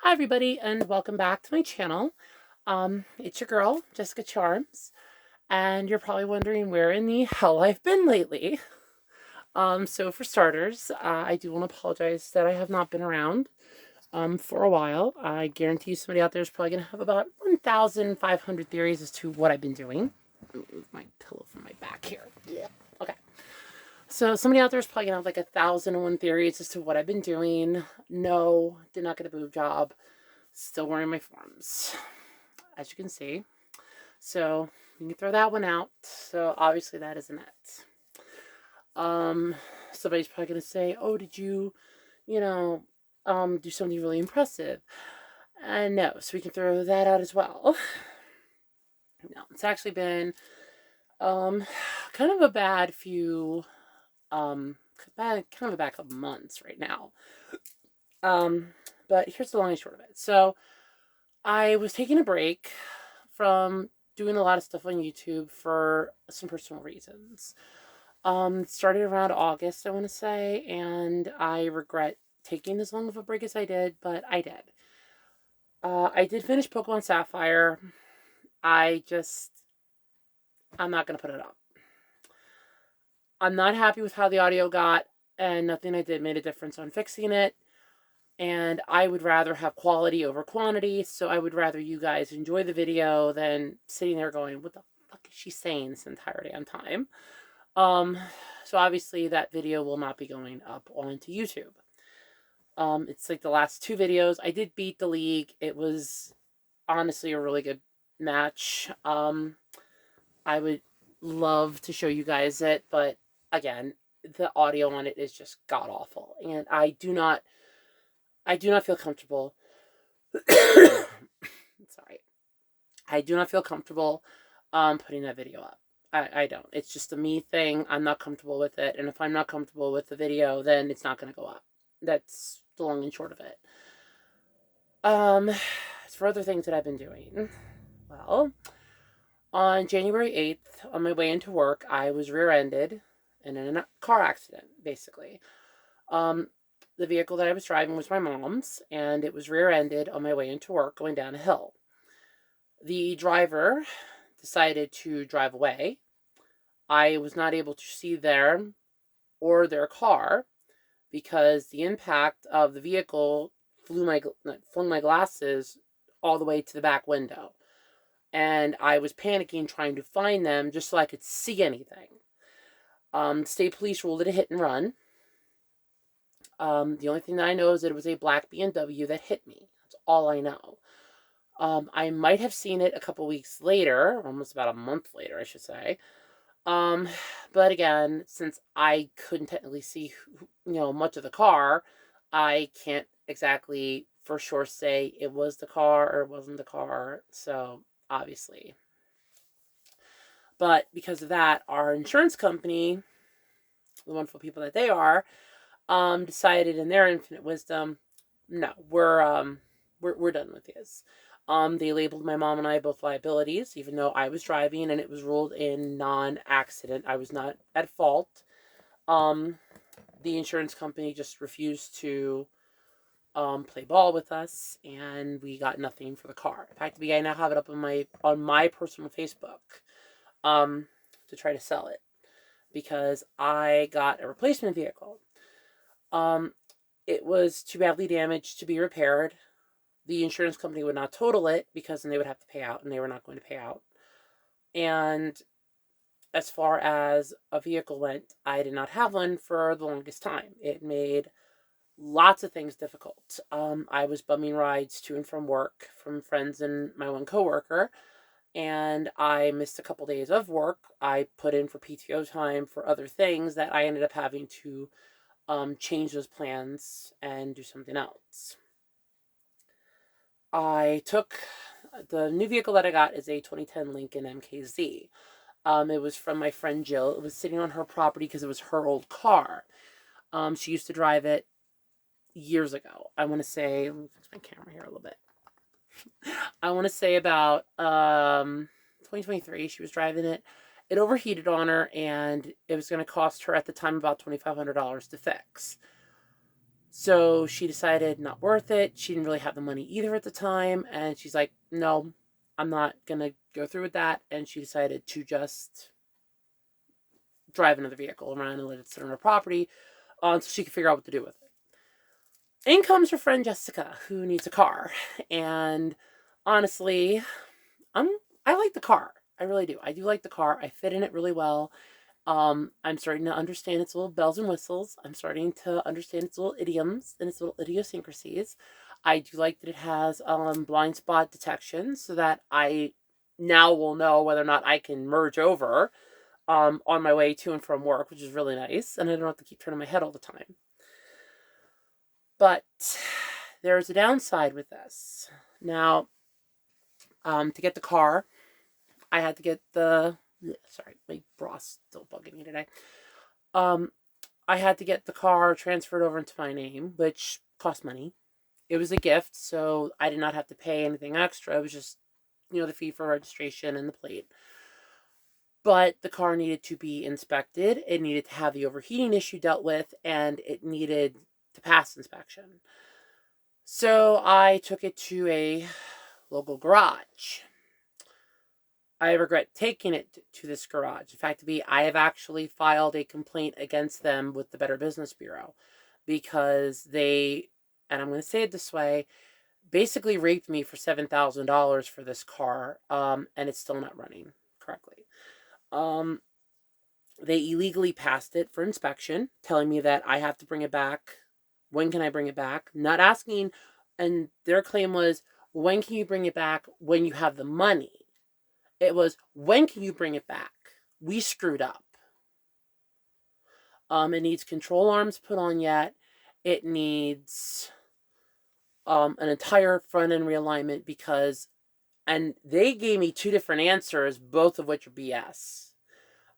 Hi everybody and welcome back to my channel. It's your girl, Jessica Charms, and you're probably wondering where in the hell I've been lately. So for starters, I do want to apologize that I have not been around for a while. I guarantee you somebody out there is probably going to have about 1,500 theories as to what I've been doing. Move my pillow from my back here. Yeah. Okay. So somebody out there is probably going to have like 1,001 theories as to what I've been doing. No, did not get a boob job. Still wearing my forms, as you can see. So we can throw that one out. So obviously that isn't it. Somebody's probably gonna say, "Oh, did you, do something really impressive?" And no, so we can throw that out as well. No, it's actually been um kind of a bad few kind of a bad couple months right now. Um, but here's the long and short of it. So I was taking a break from doing a lot of stuff on YouTube for some personal reasons. Started around August, I want to say, and I regret taking as long of a break as I did, but I did. I did finish Pokemon Sapphire. I just, I'm not going to put it up. I'm not happy with how the audio got, and nothing I did made a difference on fixing it. And I would rather have quality over quantity, so I would rather you guys enjoy the video than sitting there going, what the fuck is she saying this entire damn time? Um, so obviously that video will not be going up onto YouTube. It's like the last two videos. I did beat the league. It was honestly a really good match. I would love to show you guys it, but again, the audio on it is just god awful, and I do not feel comfortable. Sorry, I do not feel comfortable putting that video up. I don't. It's just a me thing. I'm not comfortable with it. And if I'm not comfortable with the video, then it's not going to go up. That's the long and short of it. As for other things that I've been doing, well, on January 8th, on my way into work, I was rear-ended in a car accident, basically. Um, the vehicle that I was driving was my mom's, and it was rear-ended on my way into work going down a hill. The driver decided to drive away. I was not able to see them or their car because the impact of the vehicle flung my glasses all the way to the back window. And I was panicking trying to find them just so I could see anything. State police ruled it a hit and run. The only thing that I know is that it was a black BMW that hit me. That's all I know. I might have seen it a couple weeks later, almost about a month later, I should say. Um, but again, since I couldn't technically see, much of the car, I can't exactly for sure say it was the car or it wasn't the car. So obviously, but because of that, our insurance company, the wonderful people that they are, decided in their infinite wisdom, no, we're done with this. They labeled my mom and I both liabilities, even though I was driving and it was ruled in non-accident. I was not at fault. Um, the insurance company just refused to play ball with us, and we got nothing for the car. In fact, I now have it up on my personal Facebook to try to sell it because I got a replacement vehicle. Um, it was too badly damaged to be repaired. The insurance company would not total it because then they would have to pay out, and they were not going to pay out. And as far as a vehicle went, I did not have one for the longest time. It made lots of things difficult. I was bumming rides to and from work from friends and my one coworker, and I missed a couple days of work. I put in for PTO time for other things that I ended up having to change those plans and do something else. I took the new vehicle that I got is a 2010 Lincoln MKZ. It was from my friend Jill. It was sitting on her property because it was her old car. She used to drive it years ago. I want to say, let me fix my camera here a little bit. I want to say about 2023, she was driving it. It overheated on her, and it was going to cost her at the time about $2,500 to fix. So she decided not worth it. She didn't really have the money either at the time. And she's like, no, I'm not going to go through with that. And she decided to just drive another vehicle around and let it sit on her property so she could figure out what to do with it. In comes her friend Jessica, who needs a car. And honestly, I like the car. I really do. I do like the car. I fit in it really well. I'm starting to understand its little bells and whistles. I'm starting to understand its little idioms and its little idiosyncrasies. I do like that it has blind spot detection so that I now will know whether or not I can merge over on my way to and from work, which is really nice. And I don't have to keep turning my head all the time. But there's a downside with this. Now, to get the car, I had to get sorry, my bra's still bugging me today. I had to get the car transferred over into my name, which cost money. It was a gift, so I did not have to pay anything extra. It was just, the fee for registration and the plate. But the car needed to be inspected. It needed to have the overheating issue dealt with, and it needed to pass inspection. So I took it to a local garage. I regret taking it to this garage. In fact, I have actually filed a complaint against them with the Better Business Bureau because they, and I'm going to say it this way, basically raped me for $7,000 for this car, and it's still not running correctly. They illegally passed it for inspection, telling me that I have to bring it back. When can I bring it back? Not asking, and their claim was, when can you bring it back? When you have the money. It was, when can you bring it back? We screwed up. It needs control arms put on yet. It needs an entire front end realignment and they gave me two different answers, both of which are BS.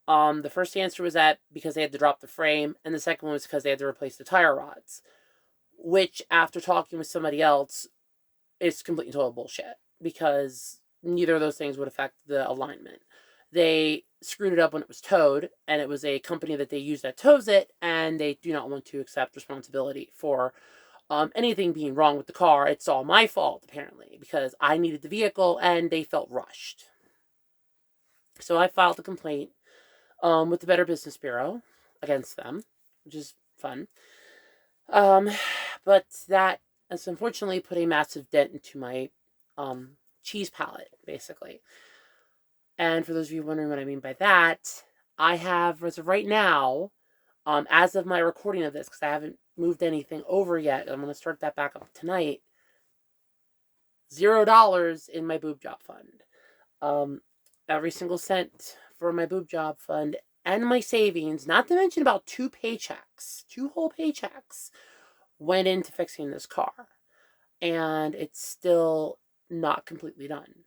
The first answer was that because they had to drop the frame, and the second one was because they had to replace the tire rods, which after talking with somebody else is completely total bullshit because neither of those things would affect the alignment. They screwed it up when it was towed, and it was a company that they use that tows it, and they do not want to accept responsibility for anything being wrong with the car. It's all my fault, apparently, because I needed the vehicle, and they felt rushed. So I filed a complaint with the Better Business Bureau against them, which is fun. But that has unfortunately put a massive dent into my cheese palette, basically. And for those of you wondering what I mean by that, I have, as of right now, as of my recording of this, because I haven't moved anything over yet, I'm going to start that back up tonight, $0 in my boob job fund. Every single cent for my boob job fund and my savings, not to mention about two whole paychecks, went into fixing this car. And it's still not completely done.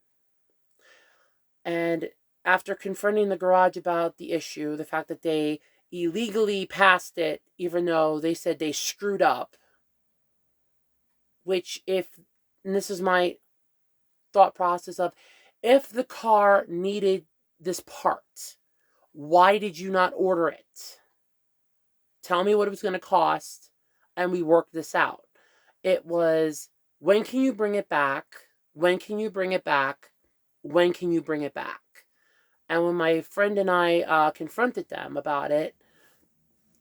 And after confronting the garage about the issue, the fact that they illegally passed it, even though they said they screwed up, and this is my thought process of, if the car needed this part, why did you not order it? Tell me what it was going to cost, and we worked this out. It was, when can you bring it back? When can you bring it back? When can you bring it back? And when my friend and I confronted them about it,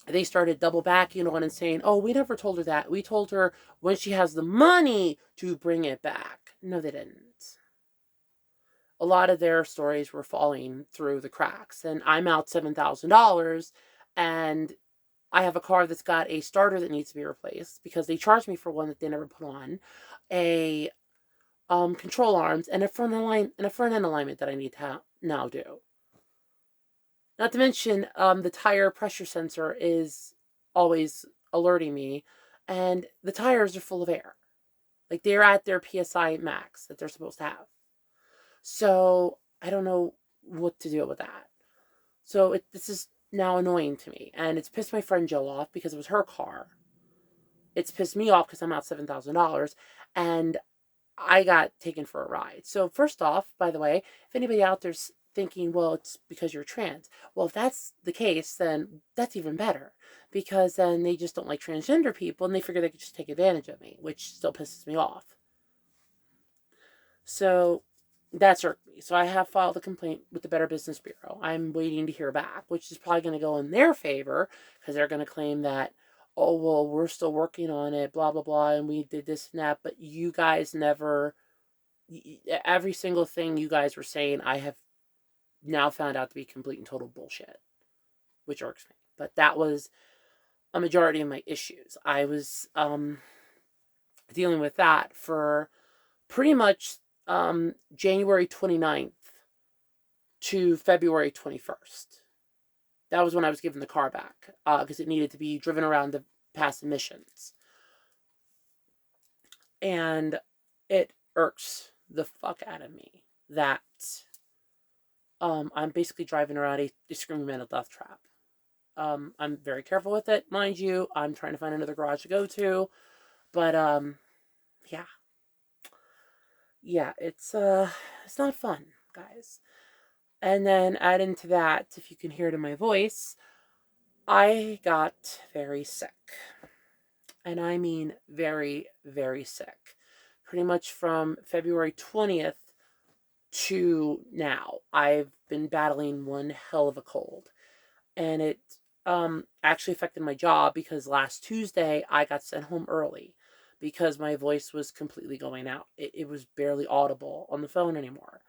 they started double backing on and saying, oh, we never told her that. We told her when she has the money to bring it back. No, they didn't. A lot of their stories were falling through the cracks. And I'm out $7,000, and I have a car that's got a starter that needs to be replaced because they charged me for one that they never put on, a control arms, and a front end alignment that I need to now do. Not to mention, the tire pressure sensor is always alerting me, and the tires are full of air. Like, they're at their PSI max that they're supposed to have. So I don't know what to do with that. So this is now annoying to me, and it's pissed my friend Jill off because it was her car. It's pissed me off because I'm out $7,000, and I got taken for a ride. So first off, by the way, if anybody out there's thinking, well, it's because you're trans. Well, if that's the case, then that's even better, because then they just don't like transgender people and they figure they could just take advantage of me, which still pisses me off. So that's irked me. So I have filed a complaint with the Better Business Bureau. I'm waiting to hear back, which is probably going to go in their favor, because they're going to claim that, oh, well, we're still working on it, blah, blah, blah, and we did this and that, but you guys never, every single thing you guys were saying, I have now found out to be complete and total bullshit, which irks me. But that was a majority of my issues. I was dealing with that for pretty much January 29th to February 21st. That was when I was given the car back, because it needed to be driven around to pass emissions. And it irks the fuck out of me that I'm basically driving around a screaming mental death trap. I'm very careful with it, mind you. I'm trying to find another garage to go to, but yeah, it's not fun, guys. And then add into that, if you can hear it in my voice, I got very sick, and I mean very, very sick. Pretty much from February 20th to now, I've been battling one hell of a cold, and it actually affected my job, because last Tuesday I got sent home early because my voice was completely going out. It was barely audible on the phone anymore.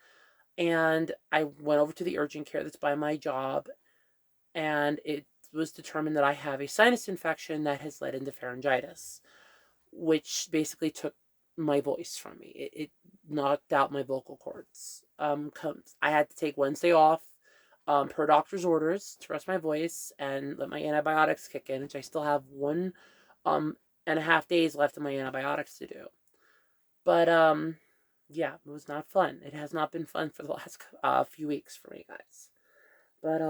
And I went over to the urgent care that's by my job, and it was determined that I have a sinus infection that has led into pharyngitis, which basically took my voice from me. It knocked out my vocal cords. I had to take Wednesday off, per doctor's orders, to rest my voice and let my antibiotics kick in, which I still have 1.5 days left of my antibiotics to do. But yeah, it was not fun. It has not been fun for the last few weeks for me, guys. But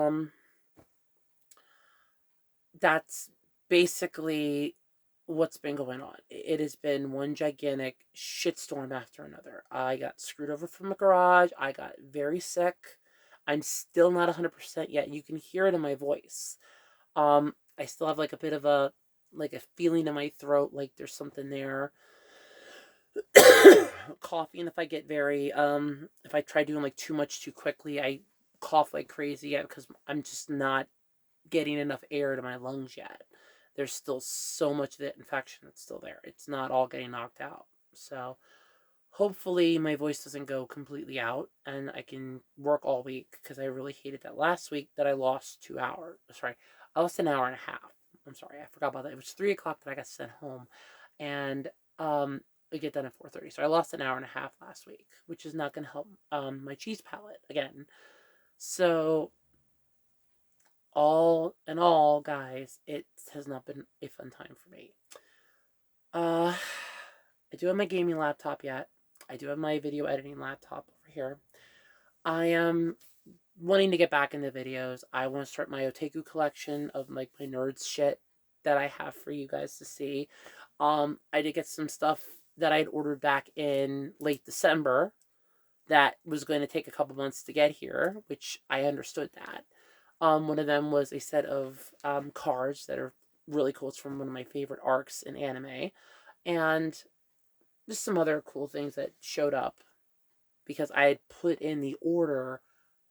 that's basically what's been going on. It has been one gigantic shitstorm after another. I got screwed over from a garage. I got very sick. I'm still not 100% yet. You can hear it in my voice. I still have like a bit of a feeling in my throat, like there's something there. Coughing, if I get very if I try doing like too much too quickly, I cough like crazy, because I'm just not getting enough air to my lungs yet. There's still so much of that infection that's still there. It's not all getting knocked out. So hopefully my voice doesn't go completely out and I can work all week, because I really hated that last week that I lost 2 hours. Sorry, I lost an hour and a half. I'm sorry, I forgot about that. It was 3 o'clock that I got sent home, and I get done at 4:30. So I lost an hour and a half last week, which is not going to help my cheese palate again. So all in all, guys, it has not been a fun time for me. I do have my gaming laptop yet. I do have my video editing laptop over here. I am wanting to get back into videos. I want to start my Otaku collection of like my nerds shit that I have for you guys to see. I did get some stuff that I had ordered back in late December that was going to take a couple months to get here, which I understood that. One of them was a set of cards that are really cool. It's from one of my favorite arcs in anime. And just some other cool things that showed up, because I had put in the order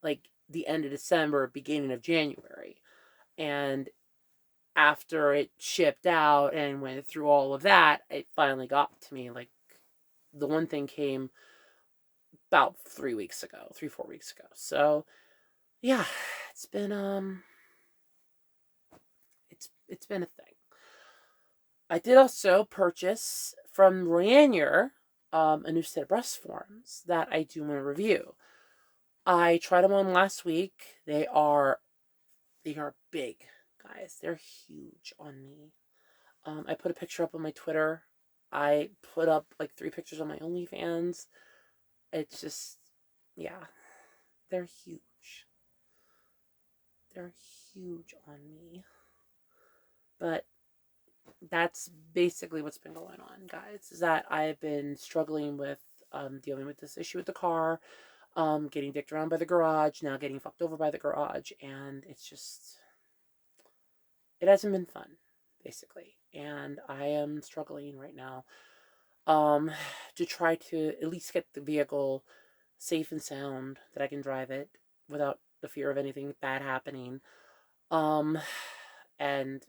like the end of December, beginning of January. And after it shipped out and went through all of that, it finally got to me. Like, the one thing came about 3 weeks ago, 4 weeks ago. So yeah, it's been it's been a thing. I did also purchase from Royanier a new set of breast forms that I do want to review. I tried them on last week. They are big, guys. They're huge on me. I put a picture up on my Twitter. I put up like 3 pictures on my OnlyFans. It's just, yeah, they're huge. They're huge on me. But that's basically what's been going on, guys. Is that I've been struggling with dealing with this issue with the car. getting dicked around by the garage, now getting fucked over by the garage, and it's just, it hasn't been fun, basically. And I am struggling right now, um, to try to at least get the vehicle safe and sound, that I can drive it without the fear of anything bad happening. Um, and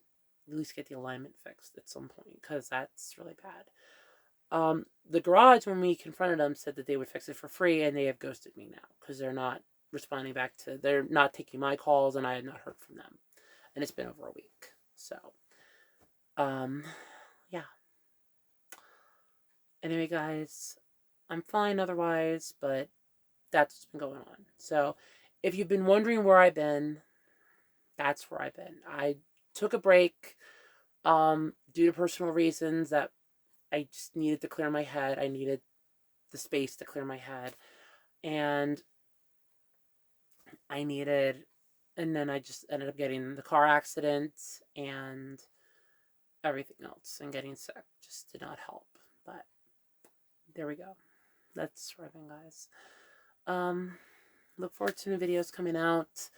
at least get the alignment fixed at some point, because that's really bad. The garage, when we confronted them, said that they would fix it for free, and they have ghosted me now because they're not responding back to, they're not taking my calls, and I have not heard from them, and it's been over a week. So, um, yeah. Anyway, guys, I'm fine otherwise, but that's what's been going on. So, if you've been wondering where I've been, that's where I've been. I took a break, due to personal reasons that I just needed to clear my head. I needed the space to clear my head. And I needed, and then I just ended up getting the car accident and everything else, and getting sick just did not help. But there we go. That's Revan, guys. Look forward to new videos coming out.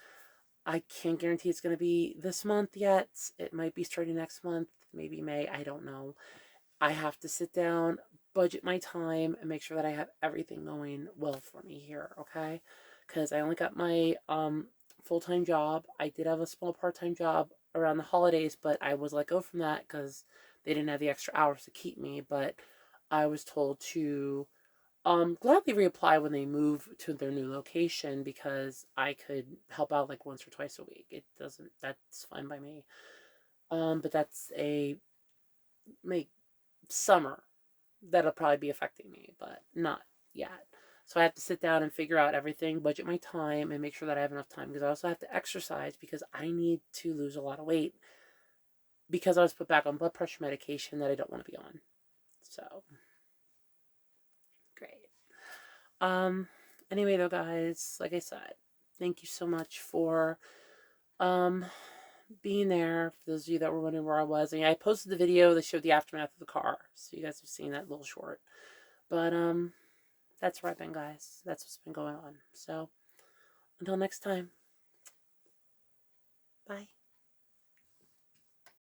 I can't guarantee it's going to be this month yet. It might be starting next month, maybe May. I don't know. I have to sit down, budget my time, and make sure that I have everything going well for me here, okay? Because I only got my full-time job. I did have a small part-time job around the holidays, but I was let go from that because they didn't have the extra hours to keep me. But I was told to gladly reapply when they move to their new location, because I could help out like once or twice a week. It doesn't, that's fine by me. But that's a like summer that'll probably be affecting me, but not yet. So I have to sit down and figure out everything, budget my time, and make sure that I have enough time, because I also have to exercise, because I need to lose a lot of weight, because I was put back on blood pressure medication that I don't want to be on. So great. Anyway though, guys, like I said, thank you so much for um being there. For those of you that were wondering where I was, I posted the video that showed the aftermath of the car, so you guys have seen that little short. But that's where I've been, guys. That's what's been going on. So until next time, bye.